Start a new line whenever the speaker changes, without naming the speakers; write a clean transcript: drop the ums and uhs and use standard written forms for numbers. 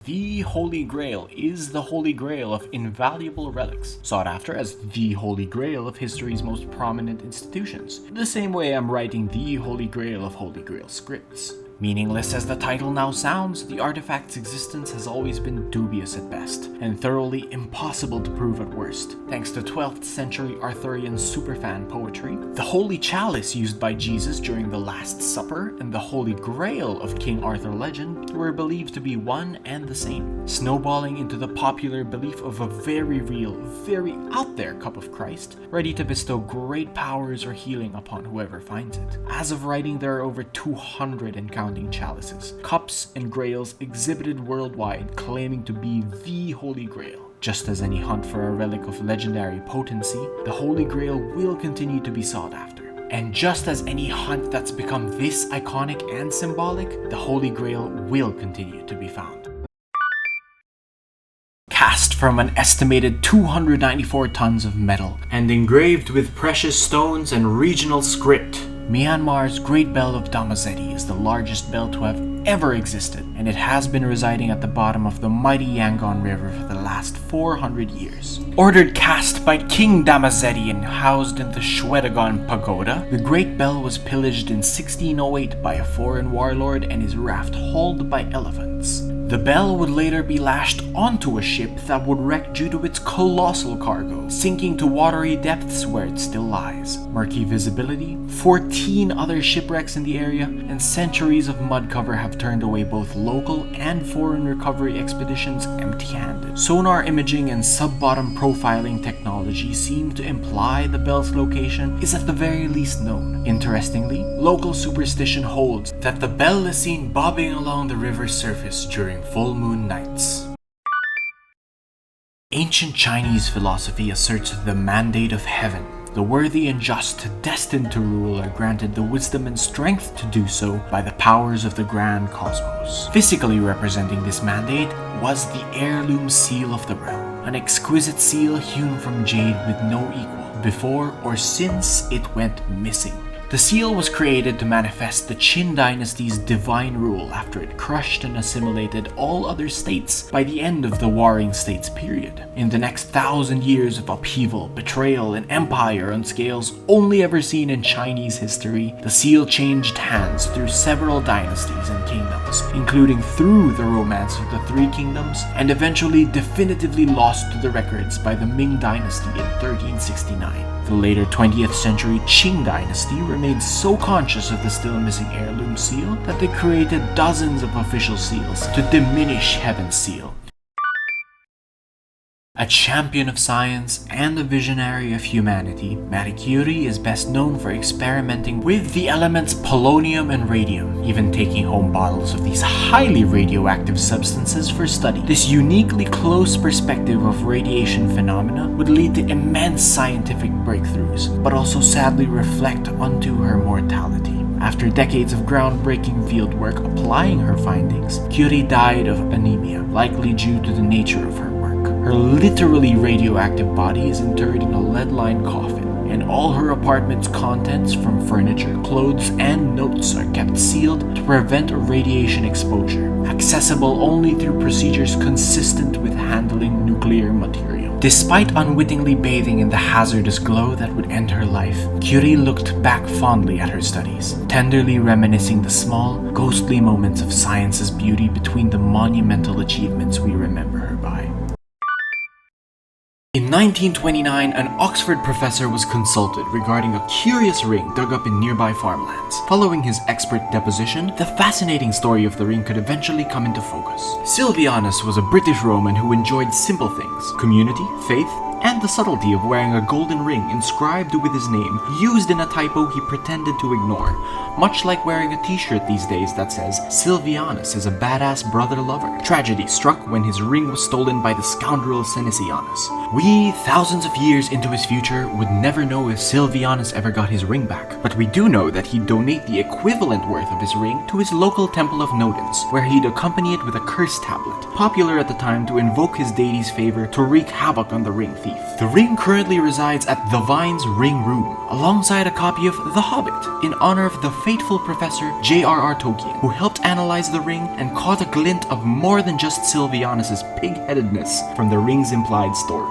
The Holy Grail is the Holy Grail of invaluable relics, sought after as the Holy Grail of history's most prominent institutions, the same way I'm writing the Holy Grail of Holy Grail scripts. Meaningless as the title now sounds, the artifact's existence has always been dubious at best, and thoroughly impossible to prove at worst. Thanks to 12th century Arthurian superfan poetry, the Holy Chalice used by Jesus during the Last Supper, and the Holy Grail of King Arthur legend were believed to be one and the same, snowballing into the popular belief of a very real, very out there cup of Christ, ready to bestow great powers or healing upon whoever finds it. As of writing, there are over 200 and counting chalices, cups, and grails exhibited worldwide, claiming to be the Holy Grail. Just as any hunt for a relic of legendary potency, the Holy Grail will continue to be sought after. And just as any hunt that's become this iconic and symbolic, the Holy Grail will continue to be found. Cast from an estimated 294 tons of metal and engraved with precious stones and regional script, Myanmar's Great Bell of Dhammazedi is the largest bell to have ever existed, and it has been residing at the bottom of the mighty Yangon River for the last 400 years. Ordered cast by King Dhammazedi and housed in the Shwedagon Pagoda, the Great Bell was pillaged in 1608 by a foreign warlord and his raft hauled by elephants. The bell would later be lashed onto a ship that would wreck due to its colossal cargo, sinking to watery depths where it still lies. Murky visibility, 14 other shipwrecks in the area, and centuries of mud cover have turned away both local and foreign recovery expeditions empty-handed. Sonar imaging and sub-bottom profiling technology seem to imply the bell's location is at the very least known. Interestingly, local superstition holds that the bell is seen bobbing along the river's surface during full moon nights. Ancient Chinese philosophy asserts the mandate of heaven. The worthy and just, destined to rule, are granted the wisdom and strength to do so by the powers of the grand cosmos. Physically representing this mandate was the Heirloom seal of the realm, an exquisite seal hewn from jade with no equal, before or since it went missing. The seal was created to manifest the Qin dynasty's divine rule after it crushed and assimilated all other states by the end of the Warring States period. In the next 1,000 years of upheaval, betrayal, and empire on scales only ever seen in Chinese history, the seal changed hands through several dynasties and kingdoms, including through the Romance of the Three Kingdoms, and eventually definitively lost to the records by the Ming dynasty in 1369. The later 20th century Qing dynasty remained so conscious of the still missing heirloom seal that they created dozens of official seals to diminish Heaven's seal. A champion of science and a visionary of humanity, Marie Curie is best known for experimenting with the elements polonium and radium, even taking home bottles of these highly radioactive substances for study. This uniquely close perspective of radiation phenomena would lead to immense scientific breakthroughs, but also sadly reflect onto her mortality. After decades of groundbreaking fieldwork applying her findings, Curie died of anemia, likely due to the nature of her work. Her literally radioactive body is interred in a lead-lined coffin, and all her apartment's contents, from furniture, clothes, and notes, are kept sealed to prevent radiation exposure, accessible only through procedures consistent with handling nuclear material. Despite unwittingly bathing in the hazardous glow that would end her life, Curie looked back fondly at her studies, tenderly reminiscing the small, ghostly moments of science's beauty between the monumental achievements we remember her by. In 1929, an Oxford professor was consulted regarding a curious ring dug up in nearby farmlands. Following his expert deposition, the fascinating story of the ring could eventually come into focus. Silvianus was a British Roman who enjoyed simple things: community, faith, and the subtlety of wearing a golden ring inscribed with his name, used in a typo he pretended to ignore, much like wearing a t-shirt these days that says, "Silvianus is a badass brother lover." Tragedy struck when his ring was stolen by the scoundrel Senesianus. We, thousands of years into his future, would never know if Silvianus ever got his ring back, but we do know that he'd donate the equivalent worth of his ring to his local temple of Nodens, where he'd accompany it with a curse tablet, popular at the time to invoke his deity's favor to wreak havoc on the ring thief. underneath. The ring currently resides at the Vine's Ring Room, alongside a copy of The Hobbit, in honor of the fateful Professor J.R.R. Tolkien, who helped analyze the ring and caught a glint of more than just Silvianus' pig-headedness from the ring's implied story.